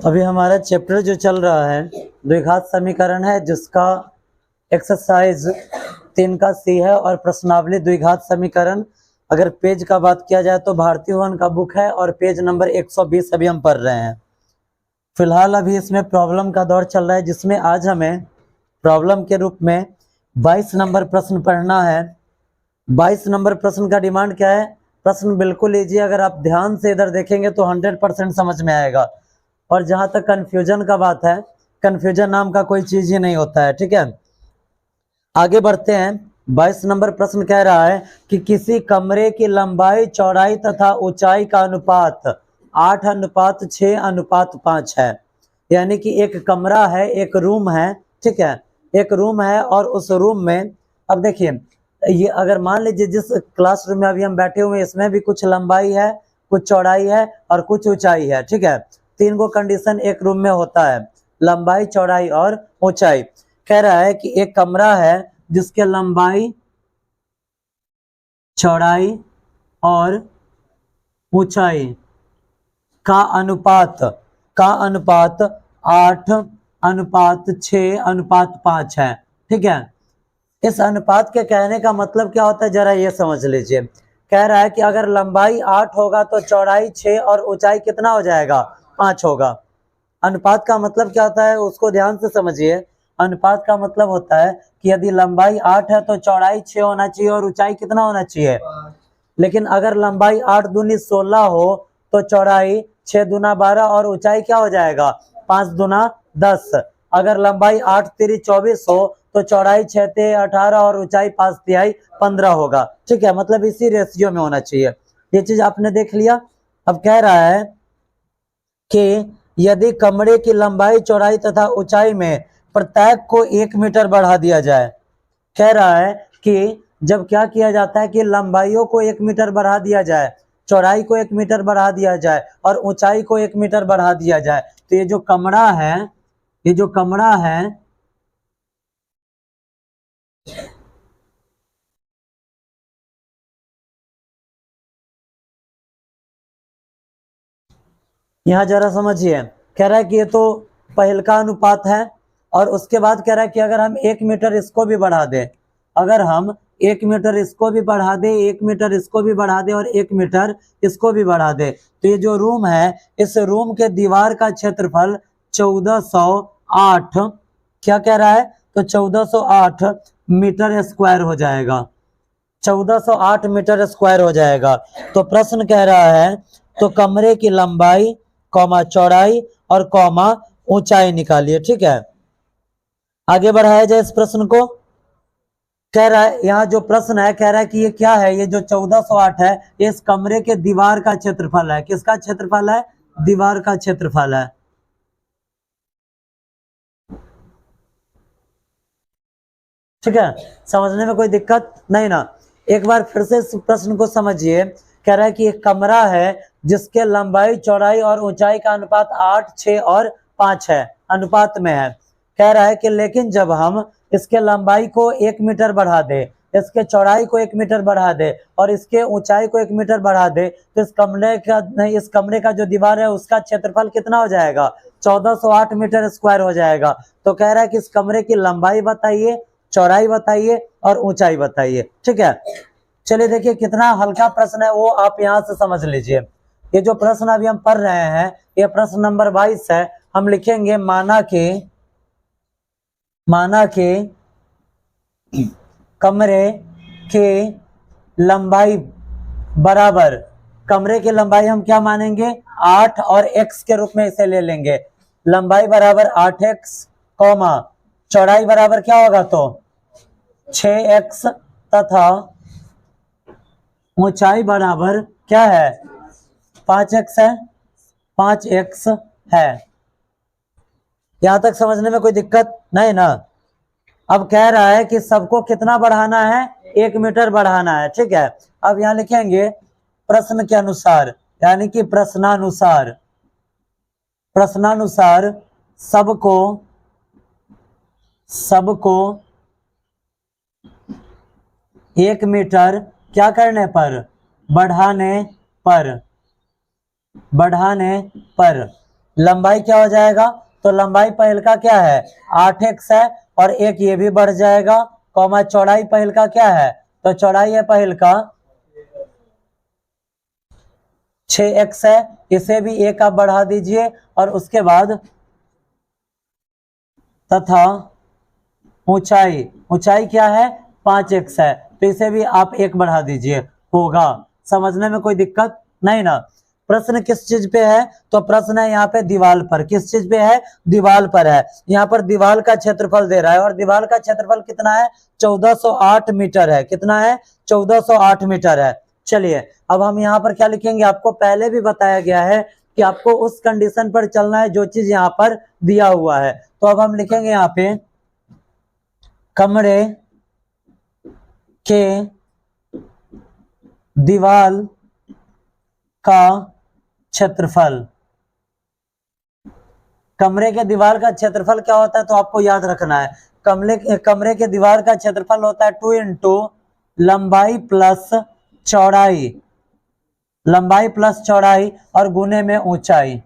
अभी हमारा चैप्टर जो चल रहा है द्विघात समीकरण है, जिसका एक्सरसाइज 3 का सी है और प्रश्नावली द्विघात समीकरण। अगर पेज का बात किया जाए तो भारती भवन का बुक है और पेज नंबर 120 अभी हम पढ़ रहे हैं। फिलहाल अभी इसमें प्रॉब्लम का दौर चल रहा है, जिसमें आज हमें प्रॉब्लम के रूप में 22 नंबर प्रश्न पढ़ना है। 22 नंबर प्रश्न का डिमांड क्या है? प्रश्न बिल्कुल इजी, अगर आप ध्यान से इधर देखेंगे तो 100% समझ में आएगा। और जहां तक कंफ्यूजन का बात है, कंफ्यूजन नाम का कोई चीज ही नहीं होता है। ठीक है, आगे बढ़ते हैं। 22 नंबर प्रश्न कह रहा है कि किसी कमरे की लंबाई, चौड़ाई तथा ऊंचाई का अनुपात 8:6:5 है। यानी कि एक कमरा है, एक रूम है। ठीक है, एक रूम है और उस रूम में, अब देखिए, ये अगर मान लीजिए जिस क्लासरूम में अभी हम बैठे हुए हैं, इसमें भी कुछ लंबाई है, कुछ चौड़ाई है और कुछ ऊंचाई है। ठीक है, 3 को कंडीशन एक रूम में होता है, लंबाई, चौड़ाई और ऊंचाई। कह रहा है कि एक कमरा है जिसके लंबाई, चौड़ाई और ऊंचाई का अनुपात 8:6:5 है। ठीक है, इस अनुपात के कहने का मतलब क्या होता है, जरा ये समझ लीजिए। कह रहा है कि अगर लंबाई 8 होगा तो चौड़ाई 6 और ऊंचाई कितना हो जाएगा? 5 होगा। अनुपात का मतलब क्या होता है, उसको ध्यान से समझिए। अनुपात का मतलब होता है कि यदि लंबाई 8 है तो चौड़ाई 6 होना चाहिए और ऊंचाई कितना होना चाहिए? लेकिन अगर लंबाई 8 दूनी 16 हो तो चौड़ाई 6 दूना 12 और ऊंचाई क्या हो जाएगा? 5 दूना 10। अगर लंबाई 8 तिरी 24 हो तो चौड़ाई 6 तिरी 18 और ऊंचाई 5 तिहाई 15 होगा। ठीक है, मतलब इसी रेशियो में होना चाहिए। ये चीज आपने देख लिया। अब कह रहा है कि यदि कमरे की लंबाई, चौड़ाई तथा ऊंचाई में प्रत्येक को 1 मीटर बढ़ा दिया जाए। कह रहा है कि जब क्या किया जाता है कि लंबाइयों को 1 मीटर बढ़ा दिया जाए, चौड़ाई को 1 मीटर बढ़ा दिया जाए और ऊंचाई को 1 मीटर बढ़ा दिया जाए, तो ये जो कमरा है, ये जो कमरा है, यहाँ जरा समझिए। कह रहा है कि ये तो पहल का अनुपात है और उसके बाद कह रहा है कि अगर हम 1 मीटर इसको भी बढ़ा दें, अगर हम 1 मीटर इसको भी बढ़ा दें, 1 मीटर इसको भी बढ़ा दें और 1 मीटर इसको भी बढ़ा दें, तो ये जो रूम है, इस रूम के दीवार का क्षेत्रफल 1408, क्या कह रहा है, तो 1408 मीटर स्क्वायर हो जाएगा। 1408 मीटर स्क्वायर हो जाएगा। तो प्रश्न कह रहा है तो कमरे की लंबाई, कौमा चौड़ाई और कौमा ऊंचाई निकालिए। ठीक है, आगे बढ़ाया जाए इस प्रश्न को। कह रहा है, यहाँ जो प्रश्न है, कह रहा है कि ये क्या है, ये जो 1408 है, ये इस कमरे के दीवार का क्षेत्रफल है। किसका क्षेत्रफल है? दीवार का क्षेत्रफल है। ठीक है, समझने में कोई दिक्कत नहीं ना? एक बार फिर से इस प्रश्न को समझिए। कह रहा है कि एक कमरा है जिसके लंबाई, चौड़ाई और ऊंचाई का अनुपात 8, 6 और 5 है, अनुपात में है। कह रहा है कि लेकिन जब हम इसके लंबाई को 1 मीटर बढ़ा दे, इसके चौड़ाई को 1 मीटर बढ़ा दे और इसके ऊंचाई को 1 मीटर बढ़ा दे, तो इस कमरे का जो दीवार है उसका क्षेत्रफल कितना हो जाएगा? 1408 मीटर स्क्वायर हो जाएगा। तो कह रहा है कि इस कमरे की लंबाई बताइए, चौड़ाई बताइए और ऊंचाई बताइए। ठीक है, चलिए देखिए कितना हल्का प्रश्न है, वो आप यहां से समझ लीजिए। ये जो प्रश्न अभी हम पढ़ रहे हैं, ये प्रश्न नंबर 22 है। हम लिखेंगे माना के कमरे के लंबाई बराबर, कमरे की लंबाई हम क्या मानेंगे? 8 और x के रूप में इसे ले लेंगे। लंबाई बराबर 8x, कौमा चौड़ाई बराबर क्या होगा, तो 6x तथा ऊंचाई बराबर क्या है? 5x है, 5x है। यहां तक समझने में कोई दिक्कत नहीं ना? अब कह रहा है कि सबको कितना बढ़ाना है? 1 मीटर बढ़ाना है। ठीक है, अब यहां लिखेंगे प्रश्न के अनुसार, यानी कि प्रश्नानुसार सबको 1 मीटर क्या करने पर? बढ़ाने पर लंबाई क्या हो जाएगा, तो लंबाई पहल का क्या है 8x है, और एक ये भी बढ़ जाएगा, कॉमा चौड़ाई पहल का क्या है, तो चौड़ाई है पहल का 6x है, इसे भी एक आप बढ़ा दीजिए, और उसके बाद तथा ऊंचाई, ऊंचाई क्या है 5x है, तो इसे भी आप एक बढ़ा दीजिए, होगा। समझने में कोई दिक्कत नहीं ना। प्रश्न किस चीज पे है, तो प्रश्न है यहाँ पे दीवार पर, किस चीज पे है, दीवार पर है। यहाँ पर दीवार का क्षेत्रफल दे रहा है, और दीवार का क्षेत्रफल कितना है 1408 मीटर है, कितना है 1408 मीटर है। चलिए अब हम यहाँ पर क्या लिखेंगे, आपको पहले भी बताया गया है कि आपको उस कंडीशन पर चलना है जो चीज यहाँ पर दिया हुआ है। तो अब हम लिखेंगे यहाँ पे कमरे के दीवार का क्षेत्रफल, कमरे के दीवार का क्षेत्रफल क्या होता है, तो आपको याद रखना है कमरे के दीवार का क्षेत्रफल होता है 2 इंटू लंबाई प्लस चौड़ाई, लंबाई प्लस चौड़ाई और गुने में ऊंचाई।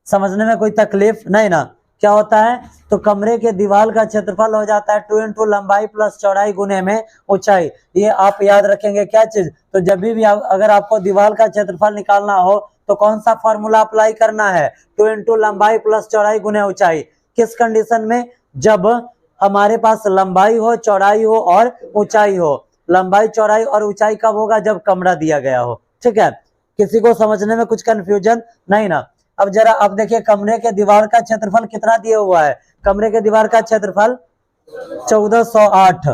समझने में कोई तकलीफ नहीं ना। क्या होता है, तो कमरे के दीवार का क्षेत्रफल हो जाता है 2 इंटू लंबाई प्लस चौड़ाई गुने में ऊंचाई। ये आप याद रखेंगे क्या चीज, तो जब भी अगर आपको दीवार का क्षेत्रफल निकालना हो तो कौन सा फॉर्मूला अप्लाई करना है, 2 इंटू लंबाई प्लस चौड़ाई गुने ऊंचाई। किस कंडीशन में, जब हमारे पास लंबाई हो, चौड़ाई हो और ऊंचाई हो। लंबाई चौड़ाई और ऊंचाई कब होगा, जब कमरा दिया गया हो। ठीक है, किसी को समझने में कुछ कंफ्यूजन नहीं ना। अब जरा आप देखिए कमरे के दीवार का क्षेत्रफल कितना दिया हुआ है, कमरे के दीवार का क्षेत्रफल 1408,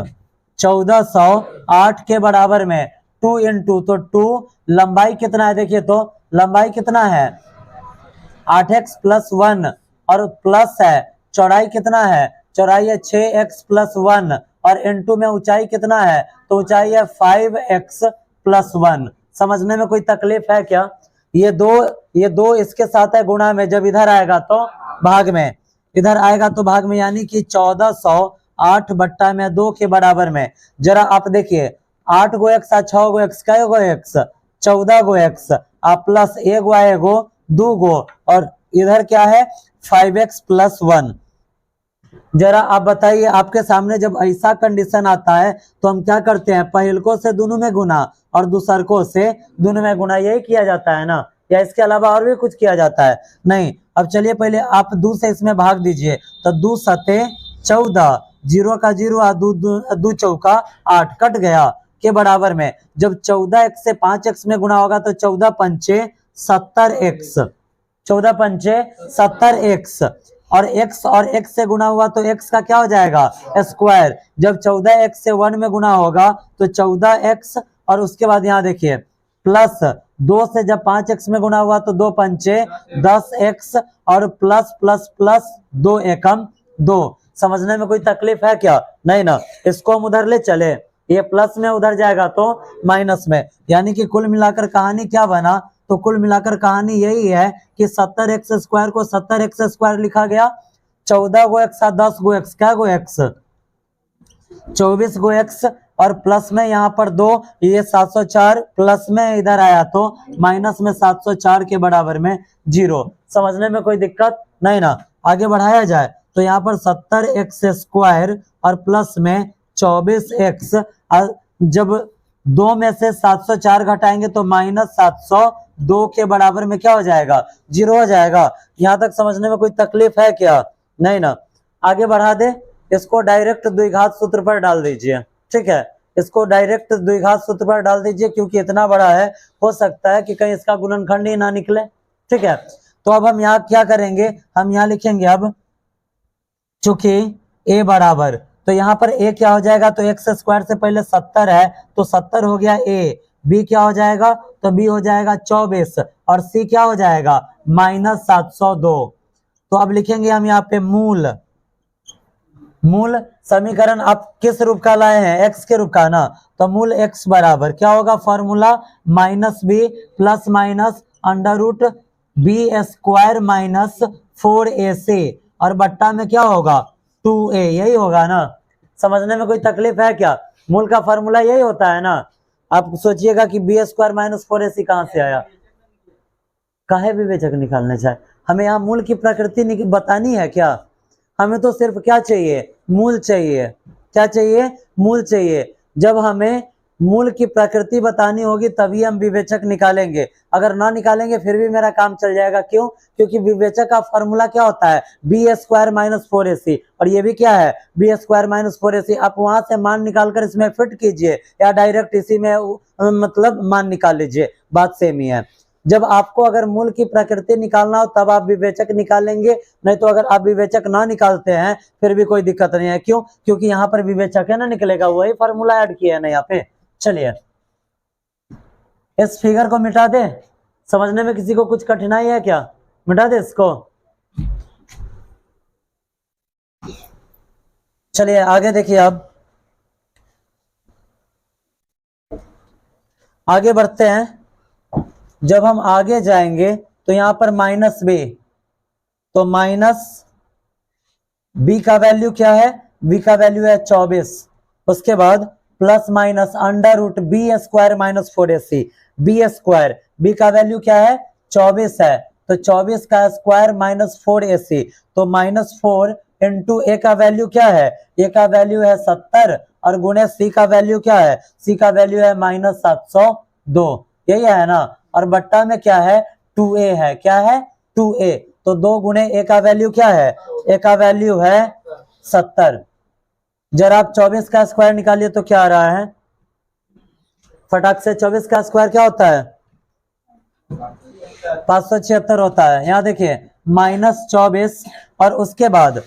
1408 के बराबर में 2 इंटू, तो 2 लंबाई कितना है, देखिए तो लंबाई कितना है 8x प्लस 1, और प्लस है चौड़ाई कितना है, चौड़ाई है 6x प्लस 1, और इंटू में ऊंचाई कितना है, तो ऊंचाई है 5x प्लस 1। समझने में कोई तकलीफ है क्या, ये दो इसके साथ है गुणा में, जब इधर आएगा तो भाग में, इधर आएगा तो भाग में, यानी कि 1408 बट्टा में 2 के बराबर में। जरा आप देखिए 8 गो एक्स, 6 गो एक्स, कै गो एक्स 14 गो एक्स, आप प्लस 1 गो आएगो 2 गो, और इधर क्या है 5x प्लस 1। जरा आप बताइए, आपके सामने जब ऐसा कंडीशन आता है तो हम क्या करते हैं, पहलकों से दोनों में गुना और दूसरकों से दोनों में गुना, यही किया जाता है ना, या इसके अलावा और भी कुछ किया जाता है नहीं। अब चलिए पहले आप 2 से इसमें भाग दीजिए, तो 2 सते 14, 0 का 0, 2 चौका 8 कट गया के बराबर में। जब 14x से 5x में गुना होगा तो 14 पंचे 70x, 14 पंचे 70x, और x से गुना हुआ तो x का क्या हो जाएगा स्क्वायर। जब 14x से 1 में गुना होगा तो 14x, और उसके बाद यहाँ देखिए प्लस 2 से जब 5x में गुना हुआ तो 2 पंचे 10x, और प्लस प्लस प्लस 2 एकम 2। समझने में कोई तकलीफ है क्या, नहीं ना। इसको हम उधर ले चले, ये प्लस में उधर जाएगा तो माइनस में, यानी कि कुल मिलाकर कहानी क्या बना, तो कुल मिलाकर कहानी यही है कि 70x स्क्वायर को 70x स्क्वायर लिखा गया, 14 गो एक्स 10 गो एक्स, क्या गो एक्स 24 गो एक्स, और प्लस में यहाँ पर 2, ये 704, प्लस में इधर आया तो माइनस में 704 के बराबर में 0। समझने में कोई दिक्कत नहीं ना। आगे बढ़ाया जाए तो यहाँ पर 70x स्क्वायर और प्लस में 24x, जब 2 में से 704 घटाएंगे तो माइनस 702 के बराबर में क्या हो जाएगा 0 हो जाएगा। यहाँ तक समझने में कोई तकलीफ है क्या, नहीं ना। आगे बढ़ा दे, इसको डायरेक्ट द्विघात सूत्र पर डाल दीजिए। ठीक है, इसको डायरेक्ट द्विघात सूत्र पर डाल दीजिए, क्योंकि इतना बड़ा है, हो सकता है कि कहीं इसका गुणनखंड ही ना निकले। ठीक है, तो अब हम यहाँ क्या करेंगे, हम यहाँ लिखेंगे अब चूंकि a बराबर, तो यहाँ पर a क्या हो जाएगा, तो x स्क्वायर से पहले 70 है तो 70 हो गया a, b क्या हो जाएगा, तो b हो जाएगा 24, और c क्या हो जाएगा माइनस 702। तो अब लिखेंगे हम यहाँ पे मूल समीकरण आप किस रूप का लाए हैं, x के रूप का ना, तो मूल x बराबर क्या होगा, formula minus b plus minus under root b square minus 4ac, और बट्टा में क्या होगा 2a, यही होगा ना। समझने में कोई तकलीफ है क्या, मूल का फॉर्मूला यही होता है ना। आप सोचिएगा कि बी स्क्वायर माइनस 4ac कहां से आया, काहे विवेचक निकालने चाहे, हमें यहाँ मूल की प्रकृति बतानी है क्या? हमें तो सिर्फ क्या चाहिए? मूल चाहिए। क्या चाहिए? मूल चाहिए। जब हमें मूल की प्रकृति बतानी होगी तभी हम विवेचक निकालेंगे, अगर ना निकालेंगे फिर भी मेरा काम चल जाएगा। क्यों? क्योंकि विवेचक का फॉर्मूला क्या होता है? b² - 4ac, और ये भी क्या है? b² - 4ac। आप वहां से मान निकालकर इसमें फिट कीजिए या डायरेक्ट इसी में मतलब मान निकाल लीजिए, बात सेम ही है। जब आपको अगर मूल की प्रकृति निकालना हो तब आप विवेचक निकालेंगे, नहीं तो अगर आप विवेचक ना निकालते हैं फिर भी कोई दिक्कत नहीं है। क्यों? क्योंकि यहाँ पर विवेचक है ना निकलेगा, वही फॉर्मूला ऐड किया है ना यहाँ पे। चलिए इस फिगर को मिटा दे, समझने में किसी को कुछ कठिनाई है क्या? मिटा दे इसको। चलिए आगे देखिए, अब आगे बढ़ते हैं। जब हम आगे जाएंगे तो यहां पर -b, तो -b का वैल्यू क्या है? b का वैल्यू है 24। उसके बाद plus minus √b² - 4ac, b², b का वैल्यू क्या है? 24 है, तो 24 का स्क्वायर -4ac, तो -4 इंटू a का वैल्यू क्या है? a का वैल्यू है 70, और गुणे c का वैल्यू क्या है? c का वैल्यू है -702, यही है ना। और बट्टा में क्या है? 2a है। क्या है? 2a, तो 2 गुणे a का वैल्यू क्या है? a का वैल्यू है 70। जरा आप 24 का स्क्वायर निकालिए तो क्या आ रहा है? फटाक से 24 का स्क्वायर क्या होता है? 576 होता है। यहाँ देखिए -24 और उसके बाद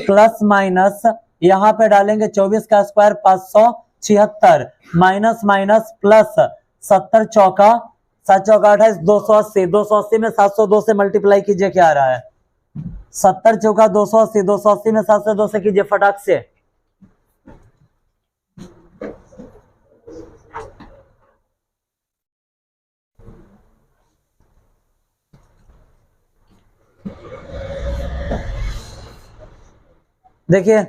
प्लस माइनस यहाँ पे डालेंगे 24 का स्क्वायर 576, माइनस माइनस प्लस 70 चौका 7 चौका 28, 280, 280 में 702 से मल्टीप्लाई कीजिए, क्या आ रहा है? 70 चौका 280, 280 में 702 से कीजिए फटाक से। देखिए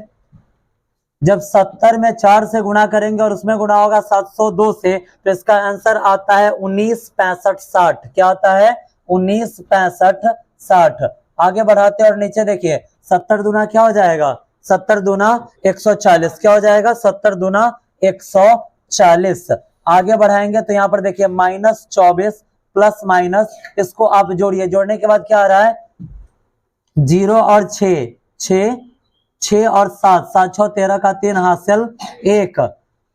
जब 70 में 4 से गुणा करेंगे और उसमें गुणा होगा 702 से, तो इसका आंसर आता है 196560। क्या आता है? 196560। आगे बढ़ाते हैं और नीचे देखिए 70 दूना क्या हो जाएगा? 70 दूना 140। क्या हो जाएगा? 70 दूना 140। आगे बढ़ाएंगे तो यहाँ पर देखिए -24 प्लस माइनस, इसको आप जोड़िए, जोड़ने के बाद क्या आ रहा है? 0 और 6, 6 और 7, 7 6 13 का 3 हासिल 1,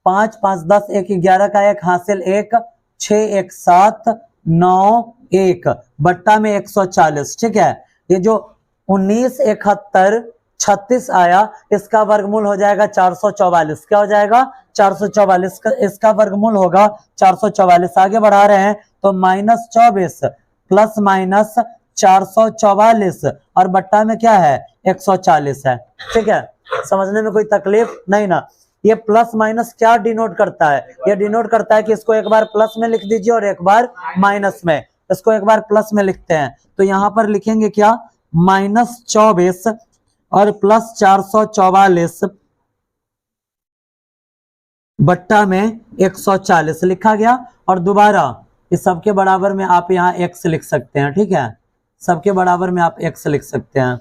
5 5 10 1 11 का 1 हासिल 1, 6 1 7 9 1 बट्टा में 140। ठीक है, ये जो 1971 36 आया, इसका वर्गमूल हो जाएगा 444। क्या हो जाएगा? 444, इसका वर्गमूल होगा 444। आगे बढ़ा रहे हैं तो -24 प्लस माइनस 444 और बट्टा में क्या है? 140 है। ठीक है, समझने में कोई तकलीफ नहीं ना। ये प्लस माइनस क्या डिनोट करता है? ये डिनोट करता है कि इसको एक बार प्लस में लिख दीजिए और एक बार माइनस में। इसको एक बार प्लस में लिखते हैं तो यहां पर लिखेंगे क्या? -24 और प्लस 444 बट्टा में 140 लिखा गया। और दोबारा इस सबके बराबर में आप यहाँ x लिख सकते हैं। ठीक है, सबके बराबर में आप x लिख सकते हैं।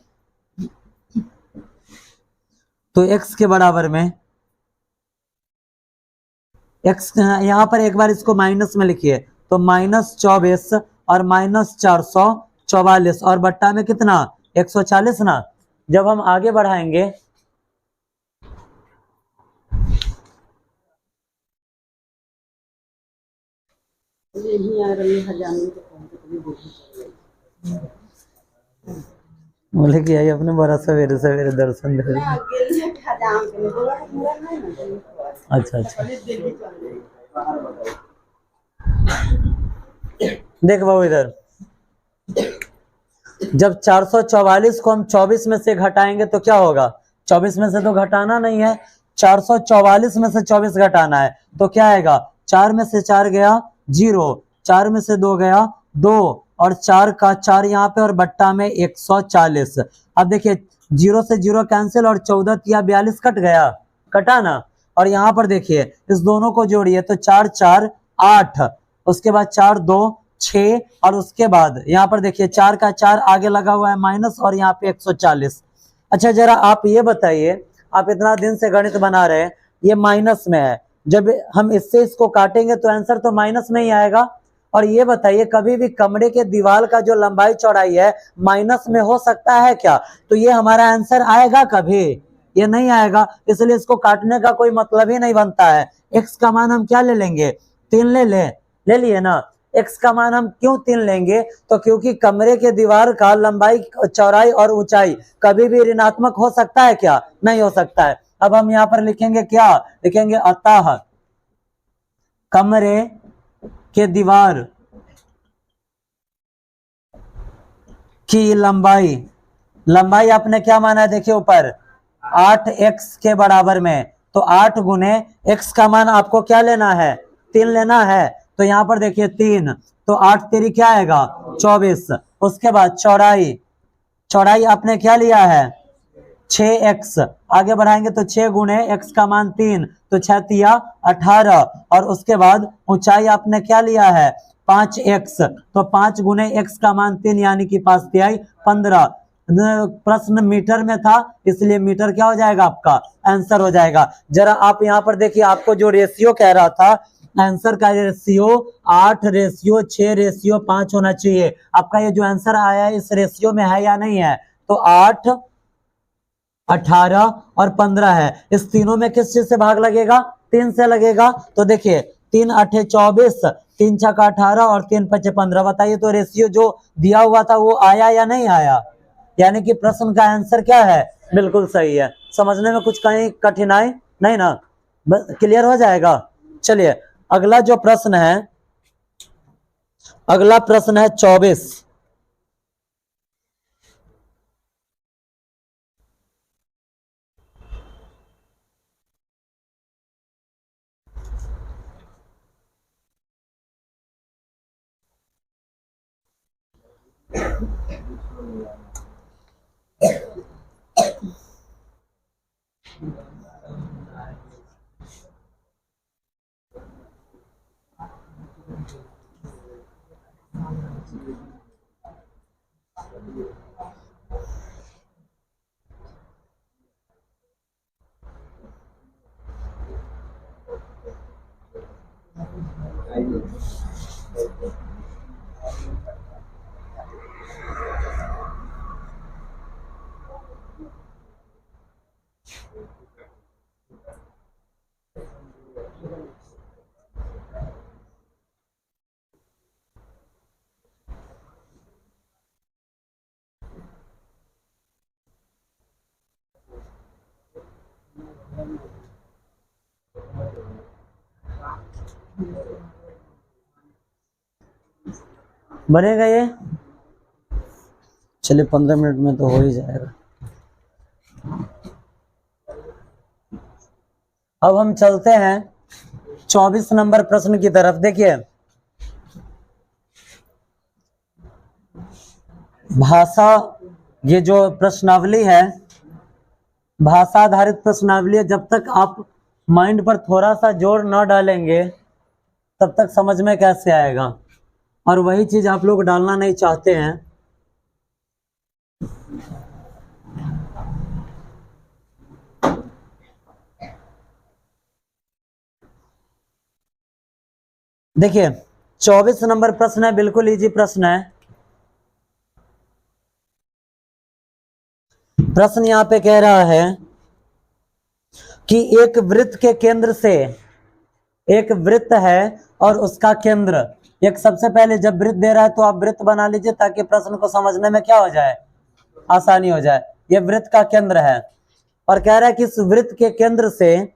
तो x के बराबर में x, यहाँ पर एक बार इसको माइनस में लिखिए, तो -24 और -444 और बट्टा में कितना? 140 ना। जब हम आगे बढ़ाएंगे बोले कि आई अपने बड़ा सवेरे सवेरे दर्शन दे। अच्छा अच्छा, देख बाबू इधर, जब 444 को हम 24 में से घटाएंगे तो क्या होगा? 24 में से तो घटाना नहीं है, 444 में से 24 घटाना है, तो क्या आएगा? 4 में से 4 गया 0, 4 में से 2 गया 2 और 4 का 4 यहाँ पे और बट्टा में 140। अब देखिए 0 से 0 कैंसिल और 14 या 42 कट गया, कटा ना। और यहाँ पर देखिए इस दोनों को जोड़िए तो 4 4 8, उसके बाद 4 2 6 और उसके बाद यहाँ पर देखिए 4 का 4 आगे लगा हुआ है माइनस और यहाँ पे 140। अच्छा जरा आप ये बताइए, आप इतना दिन से गणित बना रहे हैं, ये माइनस में है, जब हम इससे इसको काटेंगे तो आंसर तो माइनस में ही आएगा। और ये बताइए कभी भी कमरे के दीवार का जो लंबाई चौड़ाई है माइनस में हो सकता है क्या? तो ये हमारा आंसर आएगा कभी? ये नहीं आएगा, इसलिए इसको काटने का कोई मतलब ही नहीं बनता है। x का मान हम क्या ले लेंगे? 3 ले लिए ना। x का मान हम क्यों 3 लेंगे? तो क्योंकि कमरे के दीवार का लंबाई, चौड़ाई और ऊंचाई कभी भी ऋणात्मक हो सकता है क्या? नहीं हो सकता है। अब हम यहाँ पर लिखेंगे क्या? लिखेंगे अतः कमरे के दीवार की लंबाई आपने क्या माना है? देखिए ऊपर 8x के बराबर में, तो 8 गुने x का मान आपको क्या लेना है? 3 लेना है। तो यहाँ पर देखिए 3, तो 8 तेरी क्या आएगा? 24। उसके बाद चौड़ाई आपने क्या लिया है? 6x। आगे बढ़ाएंगे तो 6 गुने x का मान 3, तो 6 तिया 18। और उसके बाद ऊंचाई आपने क्या लिया है? 5x, तो 5 गुने x का मान 3 यानी कि 5 तिहाई 15। प्रश्न मीटर में था इसलिए मीटर क्या हो जाएगा? आपका आंसर हो जाएगा। जरा आप यहाँ पर देखिए, आपको जो रेशियो कह रहा था, आंसर का रेशियो 8:6:5 होना चाहिए। आपका ये जो आंसर आया है इस रेशियो में है या नहीं है? तो 8, 18 और 15 है। इस तीनों में किस चीज से भाग लगेगा? 3 से लगेगा। तो देखिए 3 8 24, 3 6 18 और 3 5 15। बताइए तो रेशियो जो दिया हुआ था वो आया या नहीं आया? यानी कि प्रश्न का आंसर क्या है? बिल्कुल सही है। समझने में कुछ कहीं कठिनाई नहीं ना? क्लियर हो जाएगा। चलिए अगला जो प्रश्न है, अगला प्रश्न है 24। बनेगा ये? चलिए 15 मिनट में तो हो ही जाएगा। अब हम चलते हैं 24 नंबर प्रश्न की तरफ। देखिए भाषा, ये जो प्रश्नावली है भाषा आधारित प्रश्नावली है, जब तक आप माइंड पर थोड़ा सा जोर न डालेंगे तब तक समझ में कैसे आएगा? और वही चीज आप लोग डालना नहीं चाहते हैं। देखिए 24 नंबर प्रश्न है, बिल्कुल इजी प्रश्न है। प्रश्न यहाँ पे कह रहा है कि एक वृत्त के केंद्र से, एक वृत्त है और उसका केंद्र, एक सबसे पहले जब वृत्त दे रहा है तो आप वृत्त बना लीजिए ताकि प्रश्न को समझने में क्या हो जाए? आसानी हो जाए। ये वृत्त का केंद्र है और कह रहा है कि इस वृत्त के केंद्र से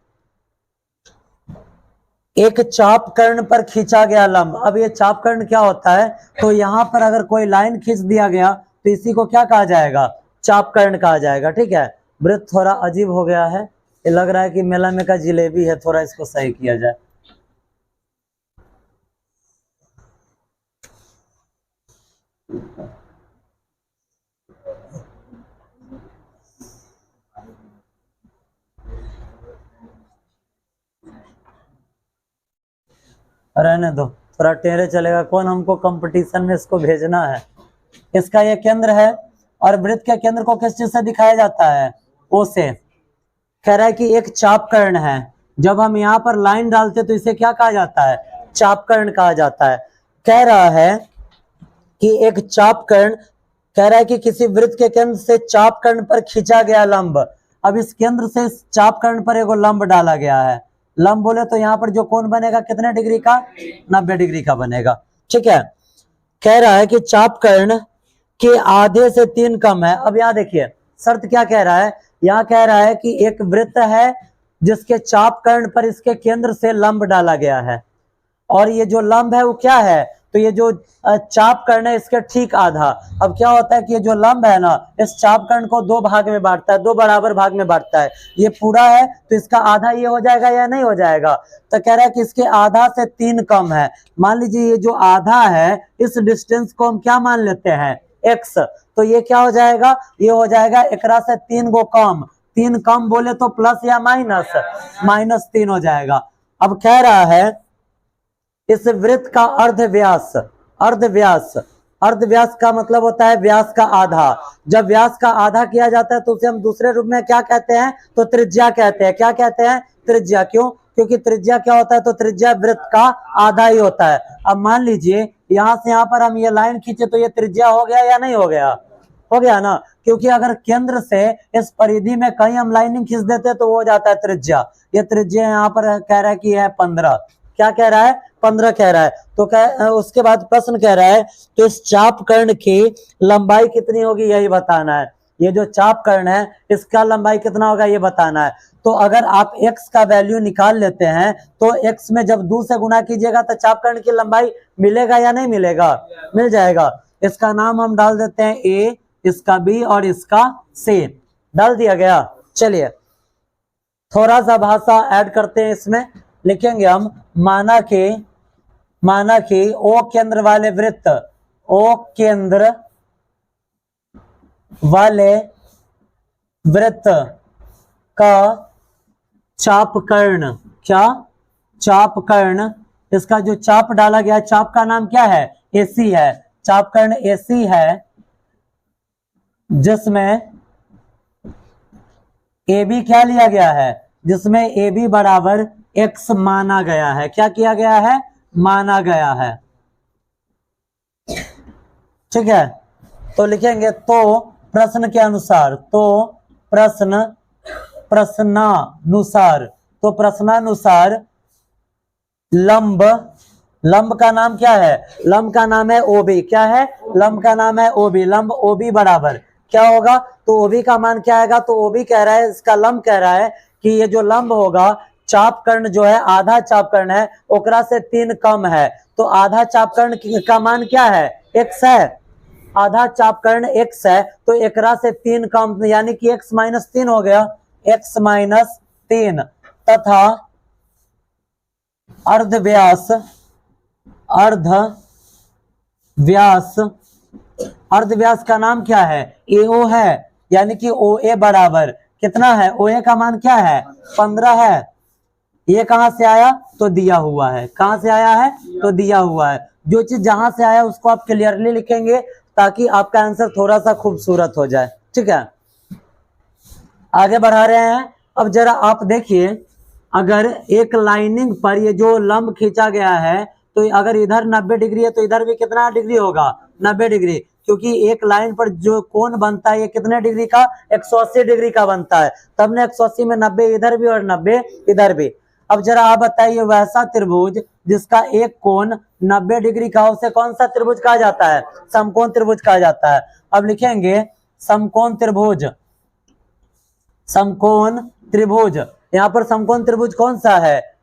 एक चाप कर्ण पर खींचा गया लंब। अब ये चाप कर्ण क्या होता है? तो यहाँ पर अगर कोई लाइन खींच दिया गया तो इसी को क्या कहा जाएगा? चाप कर्ण कहा जाएगा। ठीक है, वृत्त थोड़ा अजीब हो गया है, ये लग रहा है कि मेला में का जिलेबी है, थोड़ा इसको सही किया जाए। रहने दो, थोड़ा टेढ़े चलेगा, कौन हमको कंपटीशन में इसको भेजना है। इसका ये केंद्र है और वृत्त के केंद्र को किस चीज से दिखाया जाता है, ओ से। कह रहा है कि एक चापकर्ण है, जब हम यहाँ पर लाइन डालते तो इसे क्या कहा जाता है, चापकर्ण कहा जाता है। कह रहा है कि एक चापकर्ण, कह रहा है कि किसी वृत्त के केंद्र से चापकर्ण पर खींचा गया लंब। अब इस केंद्र से इस चापकर्ण पर एक लंब डाला गया है। लंब बोले तो यहाँ पर जो कोण बनेगा कितने डिग्री का, 90 डिग्री का बनेगा। ठीक है, कह रहा है कि चापकर्ण के आधे से 3 कम है। अब यहाँ देखिए शर्त क्या कह रहा है, यहाँ कह रहा है कि एक वृत्त है जिसके चापकर्ण पर इसके केंद्र से लंब डाला गया है, और ये जो लंब है वो क्या है, तो ये जो चापकर्ण है इसके ठीक आधा। अब क्या होता है कि ये जो लंब है ना, इस चापकर्ण को 2 भाग में बांटता है, 2 बराबर भाग में बांटता है। ये पूरा है तो इसका आधा ये हो जाएगा या नहीं हो जाएगा, तो कह रहा है कि इसके आधा से 3 कम है। मान लीजिए ये जो आधा है इस डिस्टेंस को हम क्या मान लेते हैं, x, तो ये क्या हो जाएगा, ये हो जाएगा एकरा से 3 गो कम। 3 कम बोले तो प्लस या माइनस, -3 हो जाएगा। अब कह रहा है इस वृत्त का अर्धव्यास, अर्धव्यास, अर्धव्यास का मतलब होता है व्यास का आधा। जब व्यास का आधा किया जाता है तो उसे हम दूसरे रूप में क्या कहते हैं, तो त्रिज्या कहते हैं। क्या कहते हैं, त्रिज्या। क्यों, क्योंकि त्रिज्या क्या होता है, तो त्रिज्या वृत्त का आधा ही होता है। अब मान लीजिए यहाँ से यहाँ पर हम ये लाइन खींचे तो ये त्रिज्या हो गया या नहीं हो गया, हो गया ना, क्योंकि अगर केंद्र से इस परिधि में कहीं हम लाइनिंग खींच देते तो वो हो जाता है त्रिज्या। ये त्रिज्या यहाँ पर कह रहा है कि है 15। क्या कह रहा है, 15 कह रहा है। तो उसके बाद प्रश्न कह रहा है तो इस चापकर्ण की लंबाई कितनी होगी यही बताना है। ये जो चापकर्ण है इसका लंबाई कितना होगा ये बताना है। तो अगर आप x का वैल्यू निकाल लेते हैं तो x में जब 2 से गुना कीजिएगा तो चापकर्ण की लंबाई मिलेगा या नहीं मिलेगा, मिल जाएगा। इसका नाम हम डाल देते हैं a, इसका b और इसका c, डाल दिया गया। चलिए थोड़ा सा भाषा ऐड करते हैं इसमें, लिखेंगे हम माना कि ओ केंद्र वाले वृत्त, ओ केंद्र वाले वृत्त का चापकर्ण, क्या, चापकर्ण, इसका जो चाप डाला गया चाप का नाम क्या है, AC है। चापकर्ण AC है जिसमें AB क्या लिया गया है, जिसमें AB बराबर x माना गया है। क्या किया गया है, माना गया है। ठीक है, तो लिखेंगे तो प्रश्न के अनुसार, तो प्रश्नानुसार लंब का नाम क्या है, लंब का नाम है OB। क्या है, लंब का नाम है OB। लंब OB बराबर क्या होगा, तो OB का मान क्या आएगा, तो OB कह रहा है, इसका लंब कह रहा है कि ये जो लंब होगा, चापकर्ण जो है आधा चापकर्ण है ओकरा से 3 कम है, तो आधा चापकर्ण का मान क्या है, x है। आधा चापकर्ण x है तो एकरा से 3 कम यानी कि x - 3 हो गया, x - 3, तथा अर्धव्यास, अर्धव्यास का नाम क्या है, AO है। यानी कि OA बराबर कितना है, OA का मान क्या है, 15 है। ये कहां से आया, तो दिया हुआ है। कहां से आया है, तो दिया हुआ है। जो चीज जहां से आया उसको आप क्लियरली लिखेंगे ताकि आपका आंसर थोड़ा सा खूबसूरत हो जाए। ठीक है, आगे बढ़ा रहे हैं। अब जरा आप देखिए, अगर एक लाइनिंग पर ये जो लंब खींचा गया है तो अगर इधर 90 डिग्री है तो इधर भी कितना डिग्री होगा, 90 डिग्री, क्योंकि एक लाइन पर जो कोण बनता है ये कितने डिग्री का, 180 डिग्री का बनता है। तब ने 180 में 90 इधर भी और 90 इधर भी। अब जरा आप बताइए, वैसा त्रिभुज जिसका एक कोण 90 डिग्री का, उसे कौन सा त्रिभुज कहा जाता है, समकोण त्रिभुज कहा जाता है। अब लिखेंगे समकोण त्रिभुज, समकोण त्रिभुज। यहाँ पर समकोण त्रिभुज कौन सा है,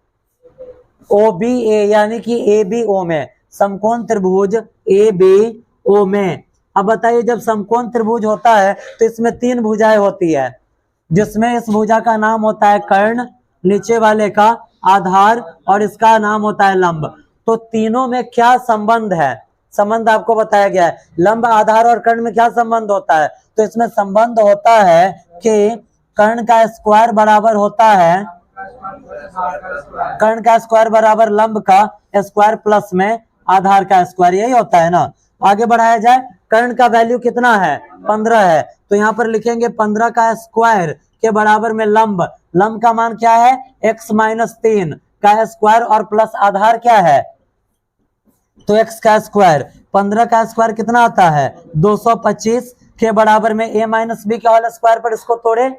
OBA, यानी कि ABO में, समकोण त्रिभुज ABO में। अब बताइए, जब समकोण त्रिभुज होता है तो इसमें 3 भुजाएं होती है, जिसमें इस भुजा का नाम होता है कर्ण, नीचे वाले का आधार और इसका नाम होता है लंब। तो तीनों में क्या संबंध है, संबंध आपको बताया गया है। लंब, आधार और कर्ण में क्या संबंध होता है, तो इसमें संबंध होता है कि कर्ण का स्क्वायर बराबर होता है कर्ण का स्क्वायर बराबर लंब का स्क्वायर प्लस में आधार का स्क्वायर, यही होता है ना। आगे बढ़ाया जाए, कर्ण का वैल्यू कितना है 15 है, तो यहाँ पर लिखेंगे 15 का स्क्वायर के बराबर में लंब, लंब का मान क्या है x माइनस 3 का स्क्वायर और प्लस आधार क्या है, तो x का स्क्वायर। 15 का स्क्वायर कितना आता है 225 के बराबर में a माइनस बी के होल स्क्वायर पर इसको तोड़े,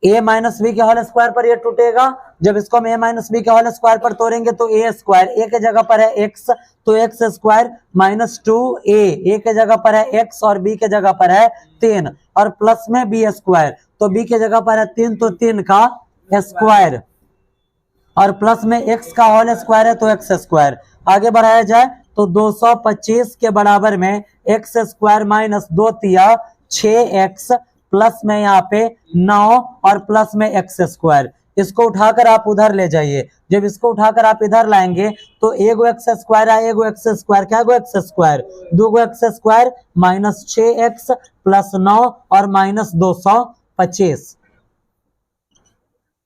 a माइनस बी के होल स्क्वायर पर ये टूटेगा, जब इसको हम a माइनस बी के होल स्क्वायर पर तोड़ेंगे तो a स्क्वायर, a के जगह पर है x तो x square minus 2a, a के जगह पर है x और b के जगह पर है 3 और प्लस में b स्क्वायर, तो b के जगह पर है 3 तो 3 का स्क्वायर और प्लस में x का होल स्क्वायर है तो x स्क्वायर। आगे बढ़ाया जाए तो 225 के बराबर में x स्क्वायर माइनस 2 तिया 6x प्लस में यहाँ पे 9 और प्लस में x स्क्वायर, इसको उठाकर आप उधर ले जाइए, जब इसको उठाकर आप इधर लाएंगे तो एगो x स्क्वायर है, एगो x स्क्वायर, क्या गो x स्क्वायर, दो गो x square minus 6x plus 9 और माइनस 225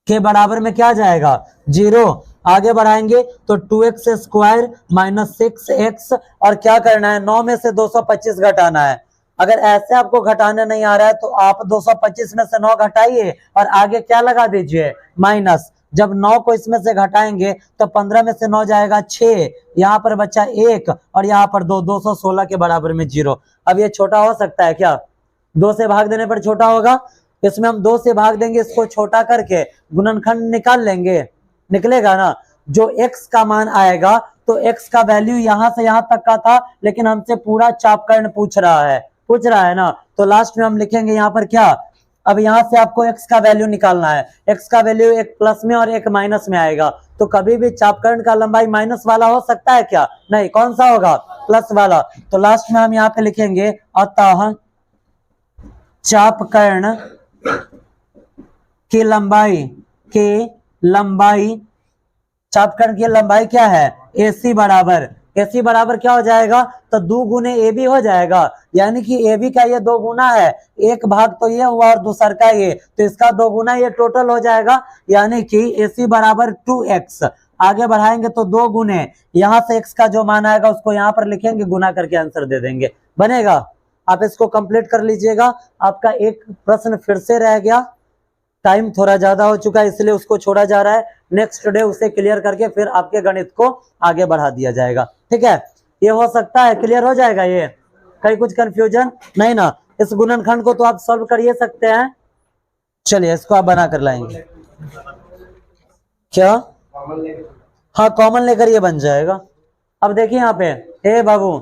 के बराबर में क्या जाएगा 0। आगे बढ़ाएंगे तो 2x स्क्वायर माइनस 6x और क्या करना है 9 में से 225 घटाना है। अगर ऐसे आपको घटाने नहीं आ रहा है तो आप 225 में से 9 घटाइए और आगे क्या लगा दीजिए माइनस, जब 9 को इसमें से घटाएंगे तो 15 में से 9 जाएगा 6, यहाँ पर बचा 1 और यहाँ पर 2, 216 के बराबर में 0। अब ये छोटा हो सकता है क्या, 2 से भाग देने पर छोटा होगा, इसमें हम 2 से भाग देंगे, इसको छोटा करके गुणनखंड निकाल लेंगे, निकलेगा ना। जो x का मान आएगा तो x का वैल्यू यहाँ से यहाँ तक का था, लेकिन हमसे पूरा चापकर्ण पूछ रहा है ना, तो लास्ट में हम लिखेंगे यहाँ पर क्या, अब यहाँ से आपको x का वैल्यू निकालना है, x का वैल्यू एक प्लस में और एक माइनस में आएगा, तो कभी भी चापकर्ण का लंबाई माइनस वाला हो सकता है क्या, नहीं, कौन सा होगा प्लस वाला। तो लास्ट में हम यहाँ पे लिखेंगे अतः चापकर्ण की लंबाई चापकर्ण की लंबाई क्या है AC बराबर, AC बराबर क्या हो जाएगा तो 2 गुने AB हो जाएगा, यानी कि AB का ये 2 गुना है, एक भाग तो ये हुआ और दूसर का ये, तो इसका 2 गुना ये टोटल हो जाएगा, यानी कि AC बराबर 2x। आगे बढ़ाएंगे तो 2 गुने यहाँ से x का जो मान आएगा उसको यहाँ पर लिखेंगे, गुना करके आंसर दे देंगे, बनेगा। आप इसको कंप्लीट कर लीजिएगा। आपका एक प्रश्न फिर से रह गया, टाइम थोड़ा ज्यादा हो चुका है इसलिए उसको छोड़ा जा रहा है, नेक्स्ट डे उसे क्लियर करके फिर आपके गणित को आगे बढ़ा दिया जाएगा, ठीक है। ये हो सकता है क्लियर हो जाएगा, ये कहीं कुछ कंफ्यूजन नहीं ना। इस गुणनखंड को तो आप सॉल्व कर ही सकते हैं, चलिए इसको आप बना कर लाएंगे क्या, हाँ कॉमन लेकर ये बन जाएगा। अब देखिए यहाँ पे हे बाबू,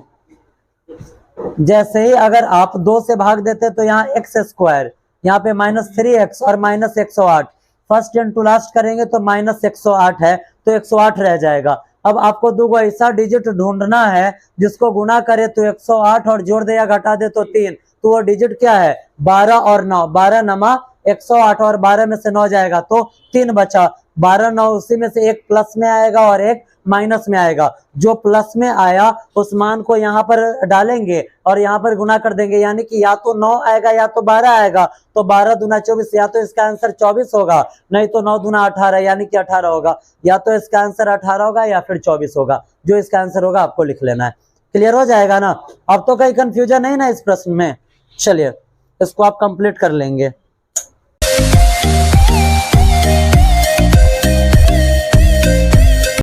जैसे ही अगर आप 2 से भाग देते तो यहाँ x स्क्वायर, यहाँ पे माइनस 3x और minus 108, first and to last करेंगे तो माइनस 108 है तो 108 रह जाएगा। अब आपको 2 ऐसा डिजिट ढूंढना है जिसको गुना करे तो 108 और जोड़ दे या घटा दे तो 3, तो वो डिजिट क्या है 12 और 9, 12 नमा 108 और 12 में से 9 जाएगा तो 3 बचा, 12 9 उसी में से एक प्लस में आएगा और एक माइनस में आएगा, जो प्लस में आया उस मान को यहाँ पर डालेंगे और यहाँ पर गुना कर देंगे, यानी कि या तो 9 आएगा या तो 12 आएगा, तो 12 दूना 24, या तो इसका आंसर 24 होगा, नहीं तो 9 दूना 18 यानी कि 18 होगा, या तो इसका आंसर 18 होगा या फिर 24 होगा, जो इसका आंसर होगा आपको लिख लेना है। क्लियर हो जाएगा ना, अब तो कहीं कंफ्यूजन नहीं ना इस प्रश्न में। चलिए इसको आप कंप्लीट कर लेंगे।